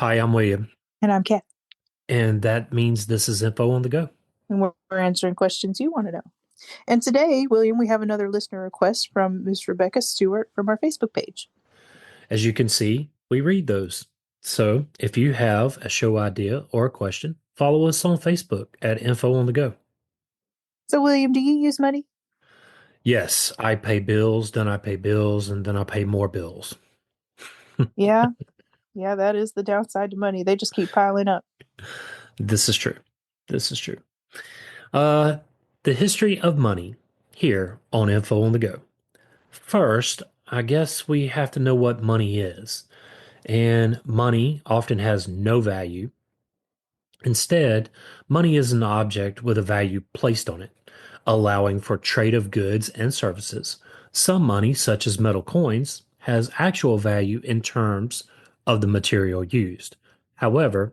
Hi, I'm William, And I'm Kat, and that means this is Info on the Go. and we're answering questions you want to know. And today, William, we have another listener request from Miss Rebecca Stewart from our Facebook page. As you can see, we read those. So if you have a show idea or a question, follow us on Facebook at Info on the Go. So, William, do you use money? Yes, I pay bills, then I pay bills, and then I pay more bills. Yeah, yeah, that is the downside to money. They just keep piling up. This is true. This is true. Uh, the history of money here on Info on the Go. First, I guess we have to know what money is. And money often has no value. Instead, money is an object with a value placed on it, allowing for trade of goods and services. Some money, such as metal coins, has actual value in terms of the material used. However,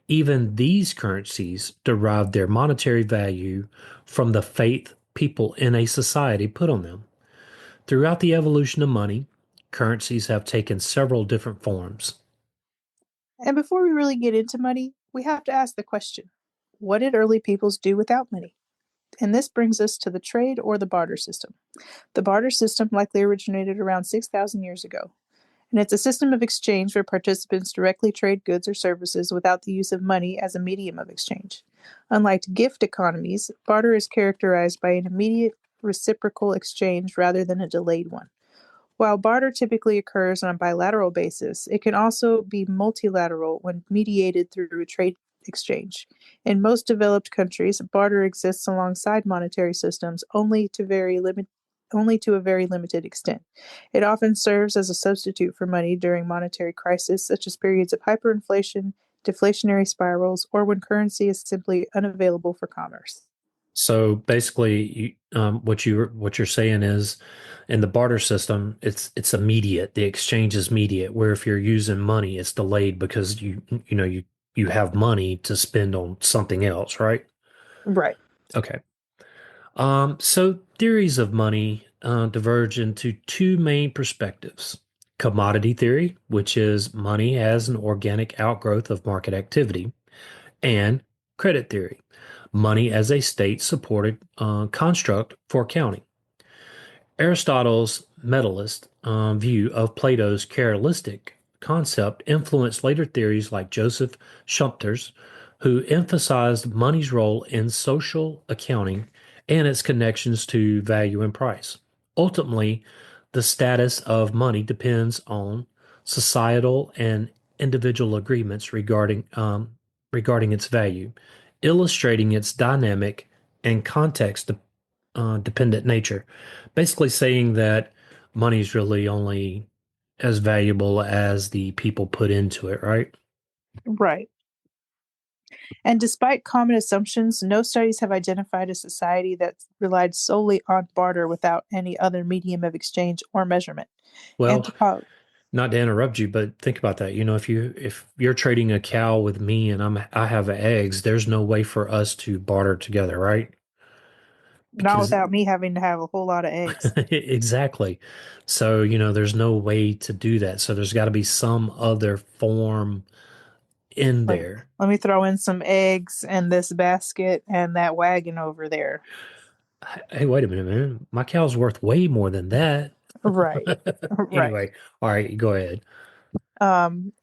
even these currencies derive their monetary value from the faith people in a society put on them. Throughout the evolution of money, currencies have taken several different forms. And before we really get into money, we have to ask the question, what did early peoples do without money? And this brings us to the trade or the barter system. The barter system likely originated around 6,000 years ago, and it's a system of exchange where participants directly trade goods or services without the use of money as a medium of exchange. Unlike gift economies, barter is characterized by an immediate reciprocal exchange rather than a delayed one. While barter typically occurs on a bilateral basis, it can also be multilateral when mediated through a trade exchange. In most developed countries, barter exists alongside monetary systems only to a very limited extent. It often serves as a substitute for money during monetary crisis, such as periods of hyperinflation, deflationary spirals, or when currency is simply unavailable for commerce. So basically, what you're saying is, in the barter system, it's immediate. The exchange is immediate. Where if you're using money, it's delayed because you have money to spend on something else, right? Right. Okay. So theories of money diverge into two main perspectives. Commodity theory, which is money as an organic outgrowth of market activity, and credit theory, money as a state-supported construct for accounting. Aristotle's medalist view of Plato's characteristic concept influenced later theories like Joseph Schumpeter's, who emphasized money's role in social accounting and its connections to value and price. Ultimately, the status of money depends on societal and individual agreements regarding its value, illustrating its dynamic and context dependent nature. Basically saying that money's really only as valuable as the people put into it, right? Right. And despite common assumptions, no studies have identified a society that relied solely on barter without any other medium of exchange or measurement. Well, Anthropo- not to interrupt you, but think about that. If you're trading a cow with me and I have eggs, there's no way for us to barter together, right? Not Because without me having to have a whole lot of eggs. exactly. So, there's no way to do that. So there's got to be some other form in Like, there. let me throw in some eggs and this basket and that wagon over there. Hey, wait a minute, man. My cow's worth way more than that. Right. Right. Anyway, all right, go ahead.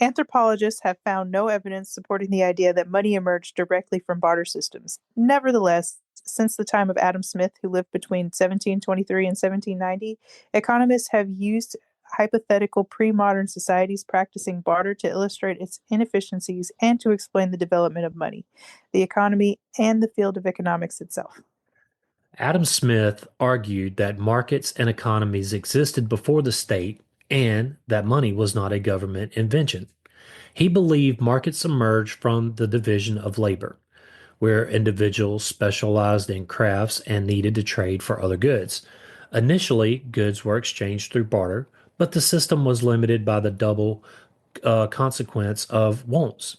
Anthropologists have found no evidence supporting the idea that money emerged directly from barter systems. Nevertheless, since the time of Adam Smith, who lived between 1723 and 1790, economists have used hypothetical pre modern societies practicing barter to illustrate its inefficiencies and to explain the development of money, the economy, and the field of economics itself. Adam Smith argued that markets and economies existed before the state and that money was not a government invention. He believed markets emerged from the division of labor, where individuals specialized in crafts and needed to trade for other goods. Initially, goods were exchanged through barter, but the system was limited by the double consequence of wants,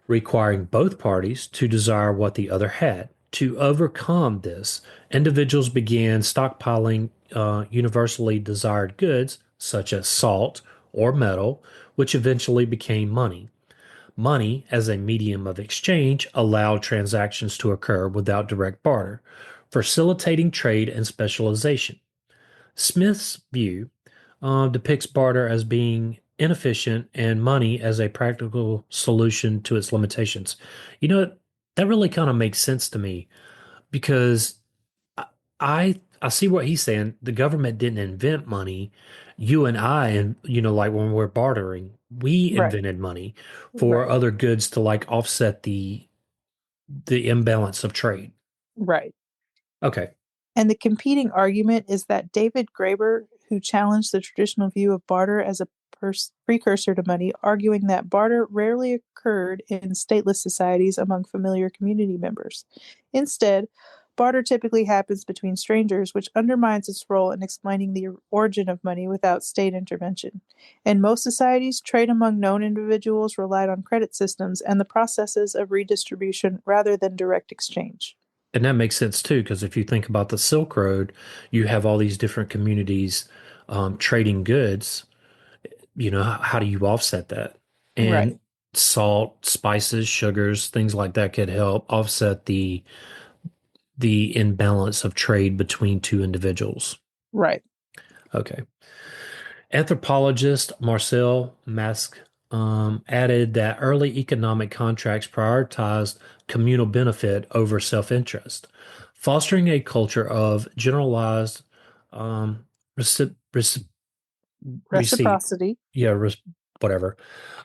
requiring both parties to desire what the other had. To overcome this, individuals began stockpiling universally desired goods such as salt or metal, which eventually became money. Money as a medium of exchange allowed transactions to occur without direct barter, facilitating trade and specialization. Smith's view depicts barter as being inefficient and money as a practical solution to its limitations. You know, that really kind of makes sense to me because I see what he's saying. The government didn't invent money. You and I, and like when we're bartering, we Right. invented money for Right. other goods to like offset the imbalance of trade. Right. Okay. And the competing argument is that David Graeber, who challenged the traditional view of barter as a precursor to money, arguing that barter rarely occurred in stateless societies among familiar community members. Instead, barter typically happens between strangers, which undermines its role in explaining the origin of money without state intervention. In most societies, trade among known individuals relied on credit systems and the processes of redistribution rather than direct exchange. And that makes sense too, because if you think about the Silk Road, you have all these different communities trading goods. How do you offset that? And Right, salt, spices, sugars, things like that could help offset the imbalance of trade between two individuals. right. Okay. Anthropologist Marcel Mask added that early economic contracts prioritized communal benefit over self-interest, fostering a culture of generalized um, receipt, receipt, Reciprocity. yeah, whatever.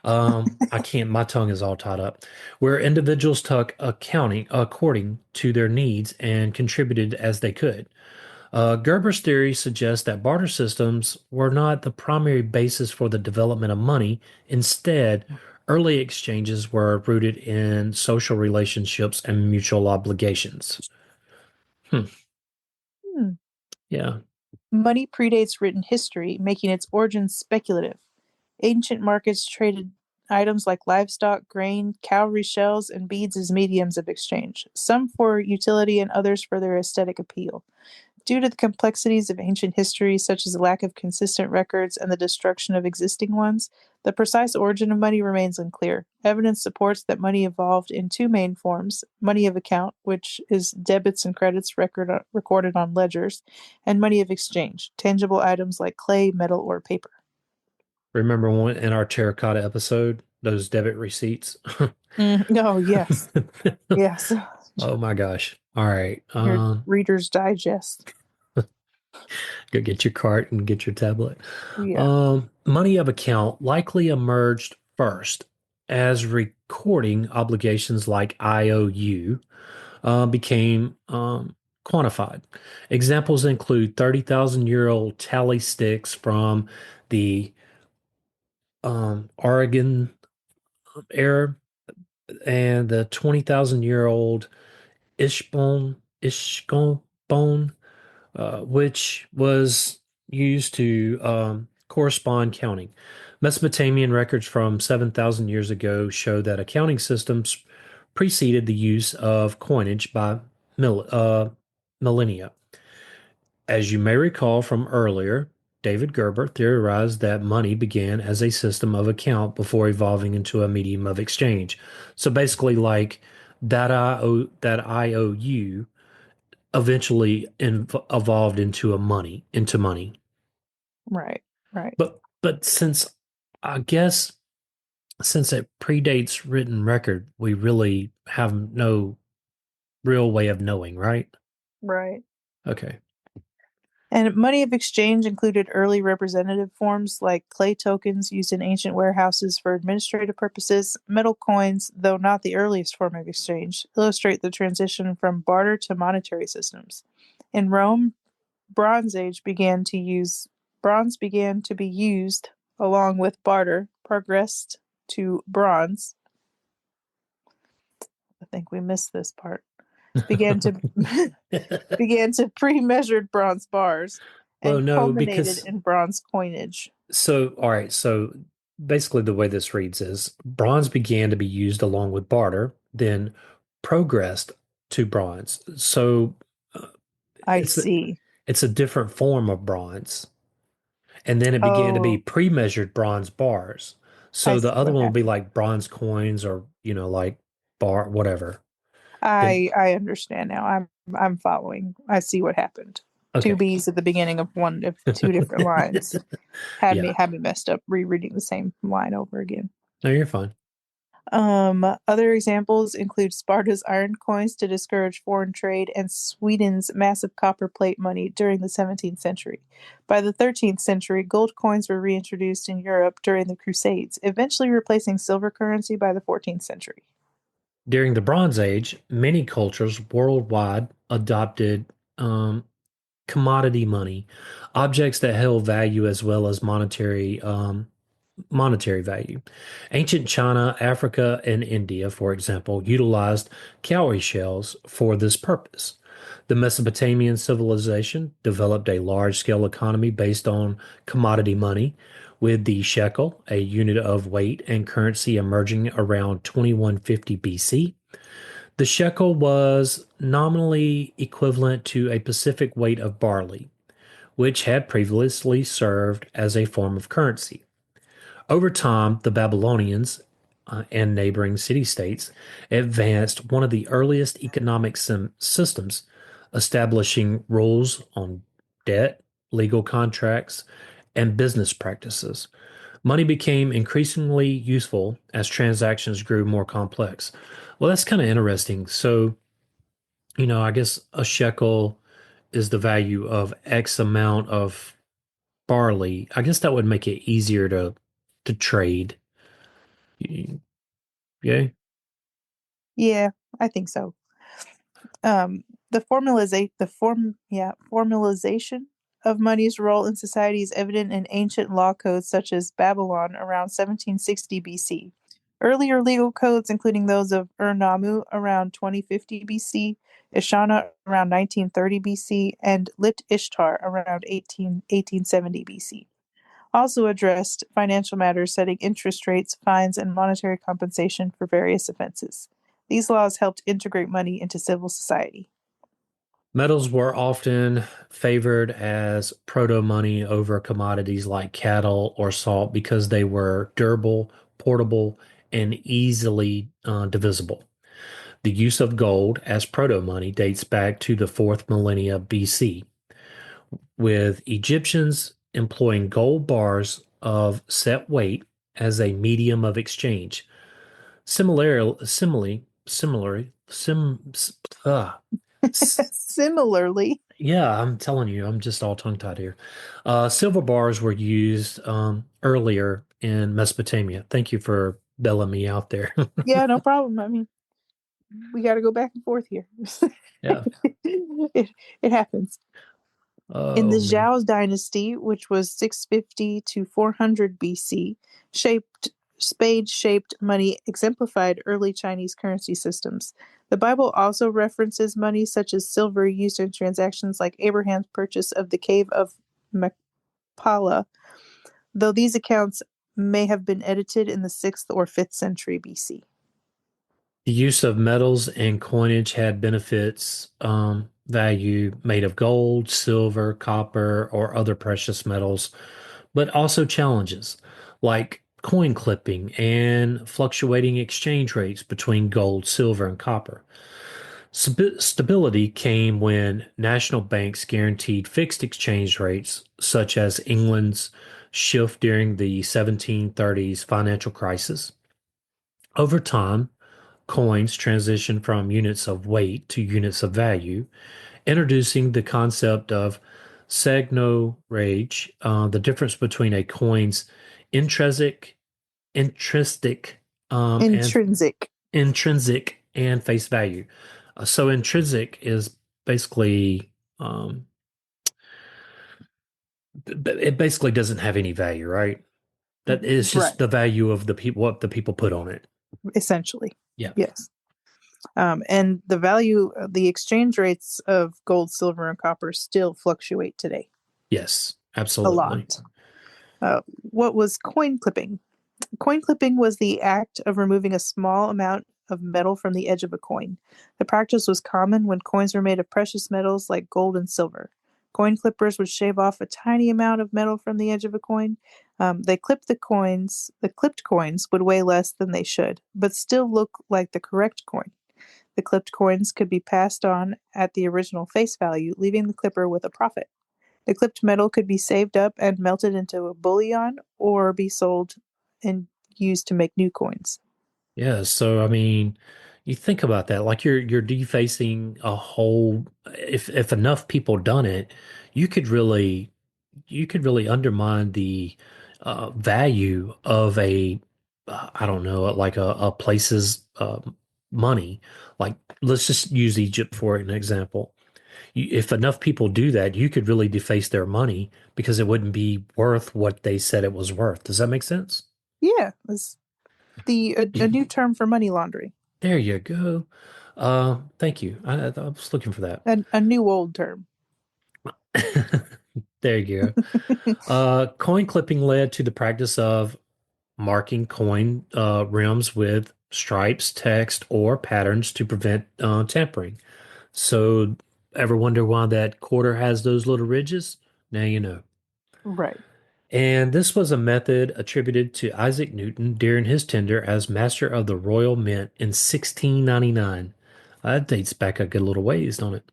I can't, my tongue is all tied up, where individuals took accounting according to their needs and contributed as they could. Gerber's theory suggests that barter systems were not the primary basis for the development of money. Instead, early exchanges were rooted in social relationships and mutual obligations. Hmm. Hmm. Yeah. Money predates written history, making its origins speculative. Ancient markets traded items like livestock, grain, cowrie shells, and beads as mediums of exchange, some for utility and others for their aesthetic appeal. Due to the complexities of ancient history, such as the lack of consistent records and the destruction of existing ones, the precise origin of money remains unclear. Evidence supports that money evolved in two main forms: money of account, which is debits and credits recorded on ledgers, and money of exchange, tangible items like clay, metal, or paper. Remember one in our terracotta episode, those debit receipts? Oh, yes. Yes. Oh my gosh. All right. Your Reader's Digest. Go get your cart and get your tablet. Yeah. Money of account likely emerged first as recording obligations like IOU became quantified. Examples include 30,000-year-old tally sticks from the Oregon era and the 20,000-year-old Ishbone, which was used to correspond counting. Mesopotamian records from 7,000 years ago show that accounting systems preceded the use of coinage by millennia. As you may recall from earlier, David Graeber theorized that money began as a system of account before evolving into a medium of exchange. So basically, like that IOU eventually evolved into money. Right. Right. But since I guess since it predates written record, we really have no real way of knowing, right? Right. Okay. And money of exchange included early representative forms like clay tokens used in ancient warehouses for administrative purposes. Metal coins, though not the earliest form of exchange, illustrate the transition from barter to monetary systems. In Rome, bronze began to be used along with barter, progressed to bronze. I think we missed this part. Began to began to pre-measured bronze bars Well, and no, culminated because in bronze coinage. all right, so basically the way this reads is bronze began to be used along with barter, then progressed to bronze. So uh, I it's a, see. it's a different form of bronze. And then it began to be Oh, pre-measured bronze bars. I So the see other what one would be happened. like bronze coins or, like bar, whatever. Then, I understand now. I'm following. I see what happened. Two okay. B's at the beginning of one of two different lines Yeah. had me messed up rereading the same line over again. No, you're fine. Other examples include Sparta's iron coins to discourage foreign trade and Sweden's massive copper plate money during the 17th century. By the 13th century, gold coins were reintroduced in Europe during the Crusades, eventually replacing silver currency by the 14th century. During the Bronze Age, many cultures worldwide adopted um, commodity money, objects that held value as well as monetary value. Ancient China, Africa, and India, for example, utilized cowrie shells for this purpose. The Mesopotamian civilization developed a large-scale economy based on commodity money, with the shekel, a unit of weight and currency, emerging around 2150 BC. The shekel was nominally equivalent to a Pacific weight of barley, which had previously served as a form of currency. Over time, the Babylonians and neighboring city states advanced one of the earliest economic systems, establishing rules on debt, legal contracts, and business practices. Money became increasingly useful as transactions grew more complex. Well, that's kind of interesting. So, I guess a shekel is the value of X amount of barley. I guess that would make it easier to trade. Yeah. Yeah, I think so. Formalization of money's role in society is evident in ancient law codes such as Babylon around 1760 BC. Earlier legal codes, including those of Ur-Nammu around 2050 BC, Ishana around 1930 BC, and Lit Ishtar around 1870 BC, also addressed financial matters, setting interest rates, fines, and monetary compensation for various offenses. These laws helped integrate money into civil society. Metals were often favored as proto money over commodities like cattle or salt because they were durable, portable, and easily divisible. The use of gold as proto money dates back to the fourth millennia BC, with Egyptians employing gold bars of set weight as a medium of exchange. Similarly, Similarly, yeah, I'm telling you, I'm just all tongue-tied here. Silver bars were used earlier in Mesopotamia. Thank you for bailing me out there. yeah, no problem. I mean, we got to go back and forth here. Yeah. it happens. In the Oh man. Zhao dynasty, which was 650 to 400 BC, spade-shaped money exemplified early Chinese currency systems. The Bible also references money such as silver used in transactions like Abraham's purchase of the cave of Machpelah, though these accounts may have been edited in the 6th or 5th century BC. The use of metals and coinage had benefits, value made of gold, silver, copper, or other precious metals, but also challenges like coin clipping and fluctuating exchange rates between gold, silver, and copper. Stability came when national banks guaranteed fixed exchange rates, such as England's shift during the 1730s financial crisis. Over time, coins transitioned from units of weight to units of value, introducing the concept of seigniorage, the difference between a coin's intrinsic, intrinsic, and Intrinsic. intrinsic and face value. So intrinsic is basically it basically doesn't have any value, right? That is just Right. the value of the people, what the people put on it. Essentially. Yeah. Yes. And the exchange rates of gold, silver, and copper still fluctuate today Yes, a absolutely. lot. What was coin clipping? Coin clipping was the act of removing a small amount of metal from the edge of a coin. The practice was common when coins were made of precious metals like gold and silver. Coin clippers would shave off a tiny amount of metal from the edge of a coin. They clipped the coins. The clipped coins would weigh less than they should, but still look like the correct coin. The clipped coins could be passed on at the original face value, leaving the clipper with a profit. The clipped metal could be saved up and melted into a bullion or be sold and used to make new coins. Yeah, so I mean, you think about that, like you're defacing a whole if enough people done it, you could really you could really undermine the value of a I don't know, like a place's money. Like let's just use Egypt for an example. If enough people do that, you could really deface their money because it wouldn't be worth what they said it was worth. Does that make sense? Yeah, it's a new term for money laundering. There you go. Thank you. I was looking for that. A new old term. There you go. Coin clipping led to the practice of marking coin rims with stripes, text, or patterns to prevent tampering. So, ever wonder why that quarter has those little ridges? Now you know. Right. And this was a method attributed to Isaac Newton during his tenure as master of the Royal Mint in 1699. That dates back a good little ways, don't it?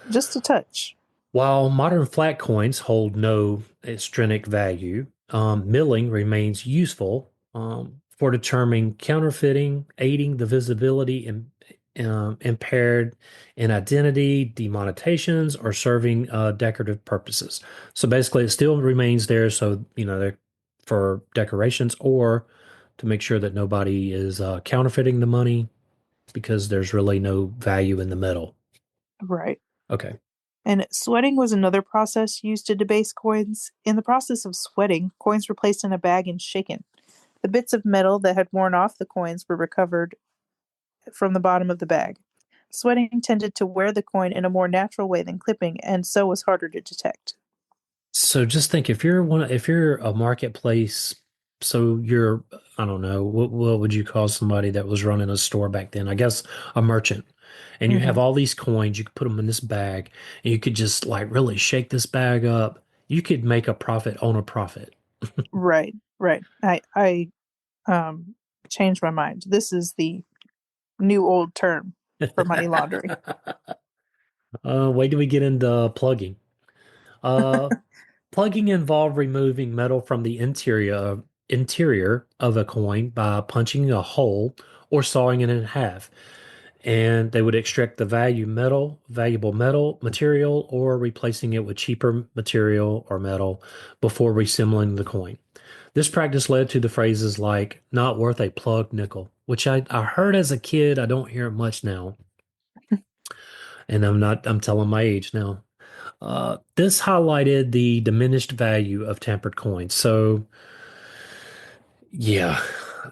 Just a touch. While modern flat coins hold no extrinsic value, milling remains useful for determining counterfeiting, aiding the visibility impaired in identity, demonetations, or serving decorative purposes. So basically, it still remains there. So, you know, they're for decorations or to make sure that nobody is counterfeiting the money because there's really no value in the metal. Right. Okay. And sweating was another process used to debase coins. In the process of sweating, coins were placed in a bag and shaken. The bits of metal that had worn off the coins were recovered from the bottom of the bag. Sweating tended to wear the coin in a more natural way than clipping, and so was harder to detect. So just think if you're a marketplace, so you're I don't know, what would you call somebody that was running a store back then? I guess a merchant. And you have Hmm. all these coins, you could put them in this bag, and you could just like really shake this bag up. You could make a profit on a profit. Right, right. I um changed my mind. This is the new old term for money laundering. Wait till we get into plugging. Uh, Plugging involved removing metal from the interior of a coin by punching a hole or sawing it in half. And they would extract the valuable metal material, or replacing it with cheaper material or metal before reassembling the coin. This practice led to the phrases like "not worth a plug nickel," which I heard as a kid. I don't hear it much now, and I'm telling my age now. This highlighted the diminished value of tampered coins. So yeah,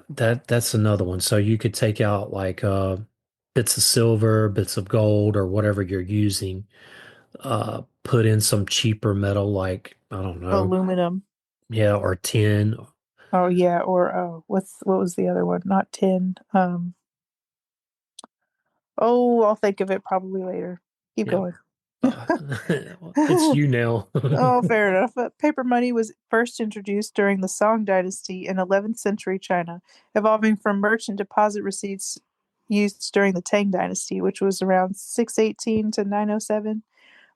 that's another one. So you could take out like bits of silver, bits of gold, or whatever you're using, put in some cheaper metal like I don't know, Aluminum. yeah, or tin. Oh yeah, or what was the other one? Not tin. Oh, I'll think of it probably later. Keep Yeah, going. uh, it's you now. Oh, fair enough. Paper money was first introduced during the Song Dynasty in 11th century China, evolving from merchant deposit receipts used during the Tang Dynasty, which was around 618 to 907.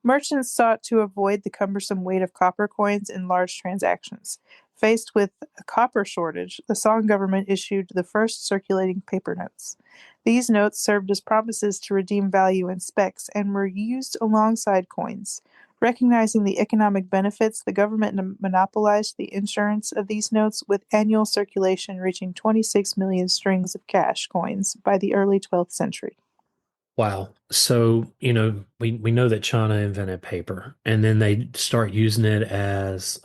Merchants sought to avoid the cumbersome weight of copper coins in large transactions. Faced with a copper shortage, the Song government issued the first circulating paper notes. These notes served as promises to redeem value in specs and were used alongside coins. Recognizing the economic benefits, the government monopolized the insurance of these notes, with annual circulation reaching 26 million strings of cash coins by the early 12th century. Wow. So, you know, we know that China invented paper and then they start using it as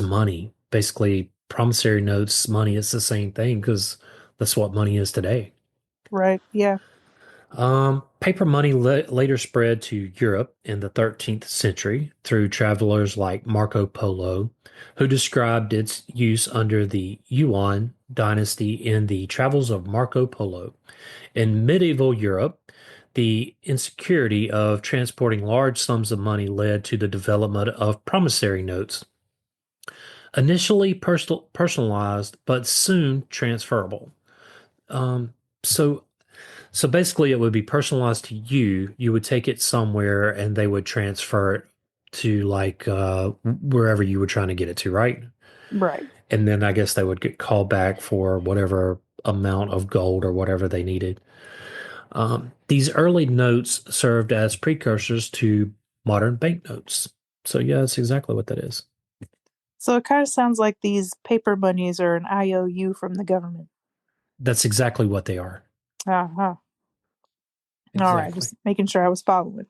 money. Basically, promissory notes, money is the same thing because that's what money is today. Right, yeah. Paper money later spread to Europe in the 13th century through travelers like Marco Polo, who described its use under the Yuan dynasty in the Travels of Marco Polo. In medieval Europe, The insecurity of transporting large sums of money led to the development of promissory notes, initially personalized but soon transferable. Um, so so basically, it would be personalized to you. You would take it somewhere, and they would transfer it to like wherever you were trying to get it to, right? Right. And then I guess they would get called back for whatever amount of gold or whatever they needed. These early notes served as precursors to modern banknotes. So yeah, that's exactly what that is. So it kind of sounds like these paper monies are an IOU from the government. That's exactly what they are. Uh-huh. All right, Exactly. just making sure I was following.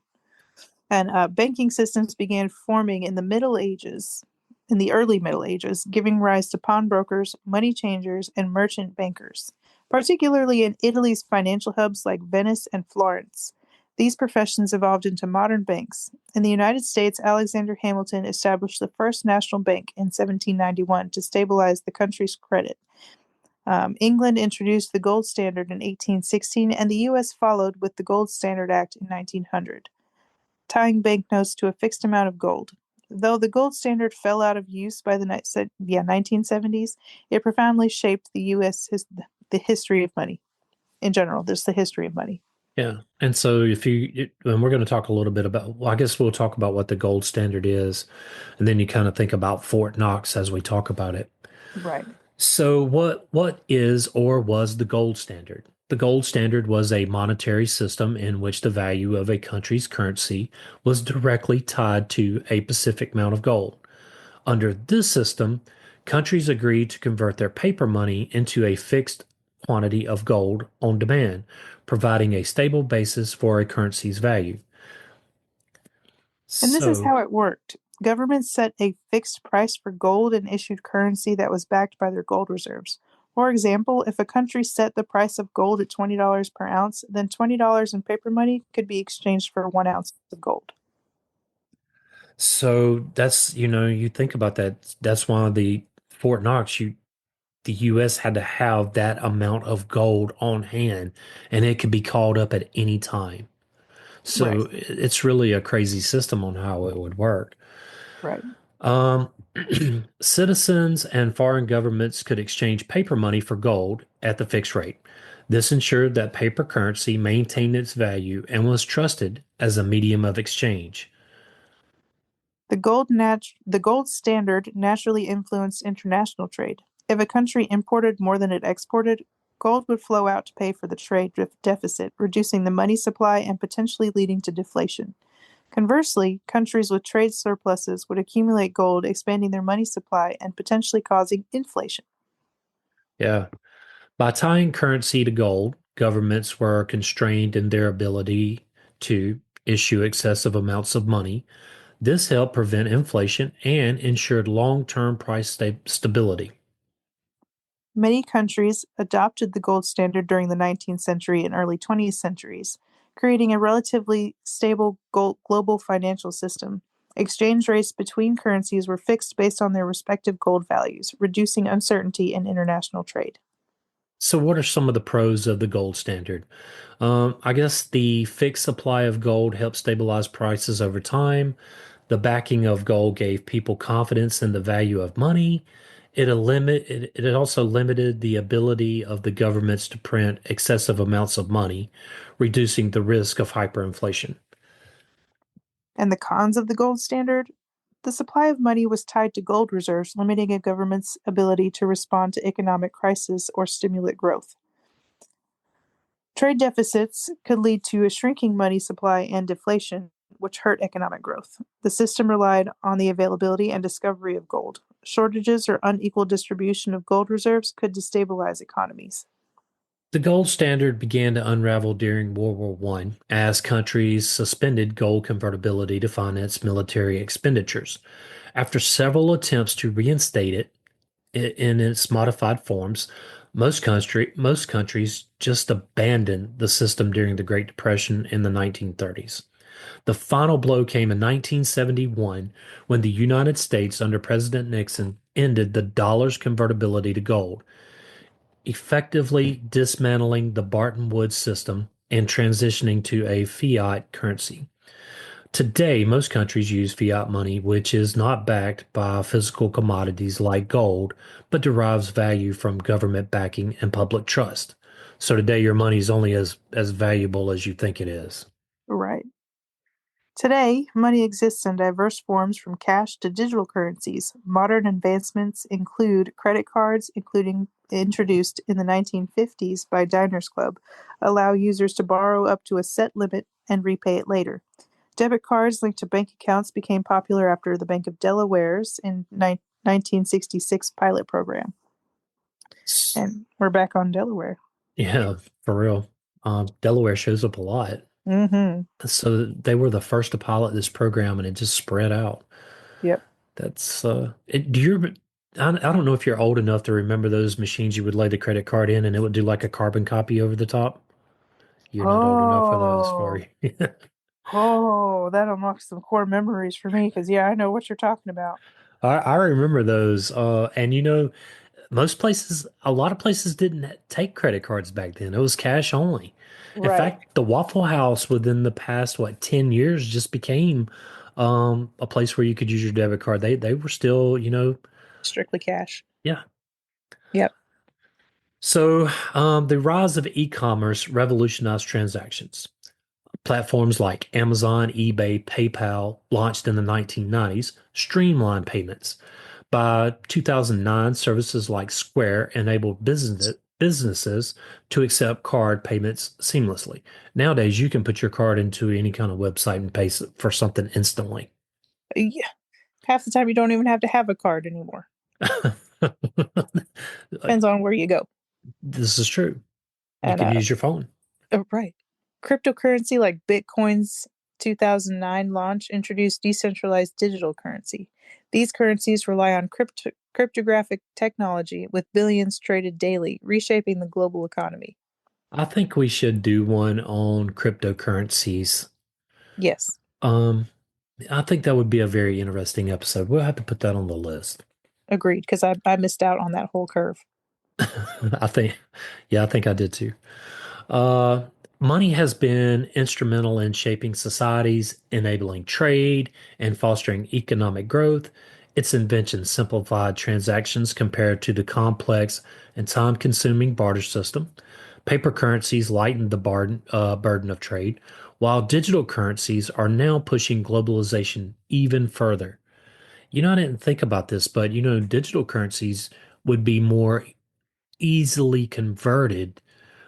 And banking systems began forming in the Middle Ages, in the early Middle Ages, giving rise to pawnbrokers, money changers, and merchant bankers, particularly in Italy's financial hubs like Venice and Florence. These professions evolved into modern banks. In the United States, Alexander Hamilton established the first national bank in 1791 to stabilize the country's credit. England introduced the gold standard in 1816, and the U.S. followed with the Gold Standard Act in 1900, tying banknotes to a fixed amount of gold. Though the gold standard fell out of use by the 1970s, it profoundly shaped the the history of money in general. There's the history of money. Yeah. And so and we're going to talk a little bit about, well, I guess we'll talk about what the gold standard is, and then you kind of think about Fort Knox as we talk about it. Right. So what is or was the gold standard? The gold standard was a monetary system in which the value of a country's currency was directly tied to a specific amount of gold. Under this system, countries agreed to convert their paper money into a fixed quantity of gold on demand, providing a stable basis for a currency's value. And this is So, how it worked. Governments set a fixed price for gold and issued currency that was backed by their gold reserves. For example, if a country set the price of gold at $20 per ounce, then $20 in paper money could be exchanged for 1 ounce of gold. so that's, you think about that. That's why the Fort Knox, the US had to have that amount of gold on hand, and it could be called up at any time. Right, So it's really a crazy system on how it would work. right. Um, Citizens and foreign governments could exchange paper money for gold at the fixed rate. This ensured that paper currency maintained its value and was trusted as a medium of exchange. The gold standard naturally influenced international trade. If a country imported more than it exported, gold would flow out to pay for the trade deficit, reducing the money supply and potentially leading to deflation. Conversely, countries with trade surpluses would accumulate gold, expanding their money supply and potentially causing inflation. Yeah. By tying currency to gold, governments were constrained in their ability to issue excessive amounts of money. This helped prevent inflation and ensured long-term price stability. Many countries adopted the gold standard during the 19th century and early 20th centuries, creating a relatively stable global financial system. Exchange rates between currencies were fixed based on their respective gold values, reducing uncertainty in international trade. So, what are some of the pros of the gold standard? I guess the fixed supply of gold helped stabilize prices over time. The backing of gold gave people confidence in the value of money. It also limited the ability of the governments to print excessive amounts of money, reducing the risk of hyperinflation. And the cons of the gold standard? The supply of money was tied to gold reserves, limiting a government's ability to respond to economic crisis or stimulate growth. Trade deficits could lead to a shrinking money supply and deflation, which hurt economic growth. The system relied on the availability and discovery of gold. Shortages or unequal distribution of gold reserves could destabilize economies. The gold standard began to unravel during World War I as countries suspended gold convertibility to finance military expenditures. After several attempts to reinstate it in its modified forms, most countries just abandoned the system during the Great Depression in the 1930s. The final blow came in 1971 when the United States, under President Nixon, ended the dollar's convertibility to gold, effectively dismantling the Barton Woods system and transitioning to a fiat currency. Today, most countries use fiat money, which is not backed by physical commodities like gold, but derives value from government backing and public trust. So today, your money is only as valuable as you think it is. Right. Today, money exists in diverse forms from cash to digital currencies. Modern advancements include credit cards, including introduced in the 1950s by Diners Club, allow users to borrow up to a set limit and repay it later. Debit cards linked to bank accounts became popular after the Bank of Delaware's in 1966 pilot program. S- And we're back on Delaware. Yeah, for real. Delaware shows up a lot. Mm-hmm. So they were the first to pilot this program and it just spread out. Yep. Do you, I don't know if you're old enough to remember those machines you would lay the credit card in and it would do like a carbon copy over the top. You're not old enough for those, for Oh, you. oh, that unlocks some core memories for me because, yeah, I know what you're talking about. I remember those. And a lot of places didn't take credit cards back then. It was cash only. In Right. fact, the Waffle House within the past, 10 years just became a place where you could use your debit card. They were still, Strictly cash. yeah. Yep. So the rise of e-commerce revolutionized transactions. Platforms like Amazon, eBay, PayPal, launched in the 1990s, streamlined payments. By 2009, services like Square enabled businesses to accept card payments seamlessly. Nowadays, you can put your card into any kind of website and pay for something instantly. Yeah. Half the time you don't even have to have a card anymore. Depends on where you go. This is true. You And can use your phone. right. Cryptocurrency like Bitcoin's 2009 launch introduced decentralized digital currency. These currencies rely on cryptographic technology with billions traded daily, reshaping the global economy. I think we should do one on cryptocurrencies. Yes, Um, I think that would be a very interesting episode. We'll have to put that on the list. agreed, because I missed out on that whole curve. I think, yeah, I think I did too. Uh, Money has been instrumental in shaping societies, enabling trade, and fostering economic growth. Its invention simplified transactions compared to the complex and time-consuming barter system. Paper currencies lightened the burden of trade, while digital currencies are now pushing globalization even further. I didn't think about this, but digital currencies would be more easily converted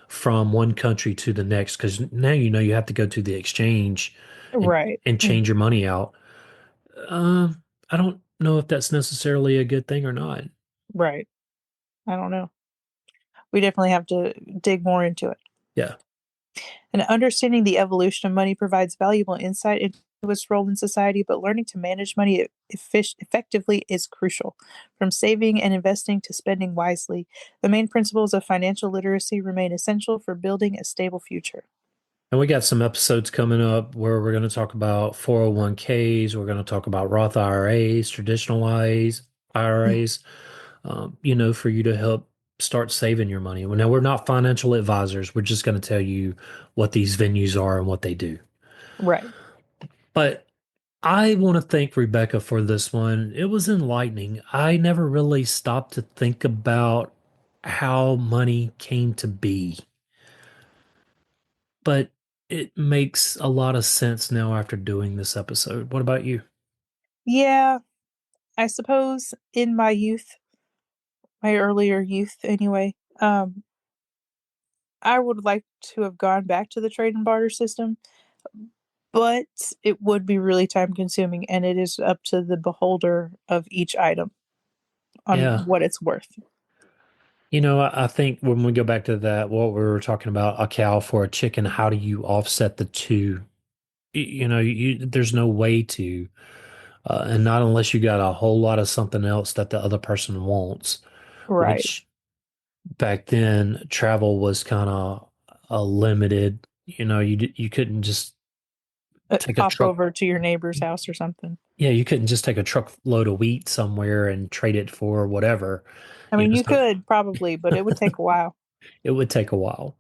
from one country to the next because now you have to go to the exchange and Right. and change your money out. I don't know if that's necessarily a good thing or not. Right. I don't know. We definitely have to dig more into it. Yeah. And understanding the evolution of money provides valuable insight into its role in society, but learning to manage money effectively is crucial. From saving and investing to spending wisely, the main principles of financial literacy remain essential for building a stable future. And we got some episodes coming up where we're going to talk about 401ks. We're going to talk about Roth IRAs, traditional IRAs, for you to help start saving your money. Well, now, we're not financial advisors. We're just going to tell you what these venues are and what they do. Right. But I want to thank Rebecca for this one. It was enlightening. I never really stopped to think about how money came to be, but it makes a lot of sense now after doing this episode. What about you? Yeah, I suppose in my youth, my earlier youth anyway, I would like to have gone back to the trade and barter system, but it would be really time consuming and it is up to the beholder of each item on Yeah. what it's worth. I think when we go back to that, what we were talking about, a cow for a chicken, how do you offset the two? There's no way to, and not unless you got a whole lot of something else that the other person wants, Right. which back then travel was kind of limited. You couldn't just take a Pop truck. over to your neighbor's house or something. Yeah, you couldn't just take a truckload of wheat somewhere and trade it for whatever. I mean, you So could probably, but it would take a while. it would take a while.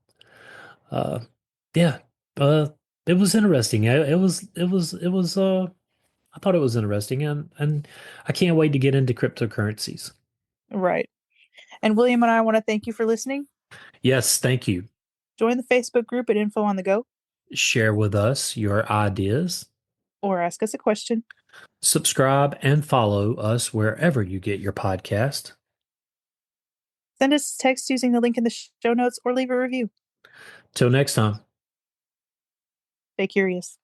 Yeah, uh, it was interesting. I thought it was interesting, and I can't wait to get into cryptocurrencies. Right. And William and I want to thank you for listening. Yes, thank you. Join the Facebook group at Info on the Go Share with us your ideas. or ask us a question. Subscribe and follow us wherever you get your podcast. Send us a text using the link in the show notes or leave a review. Till next time. Stay curious.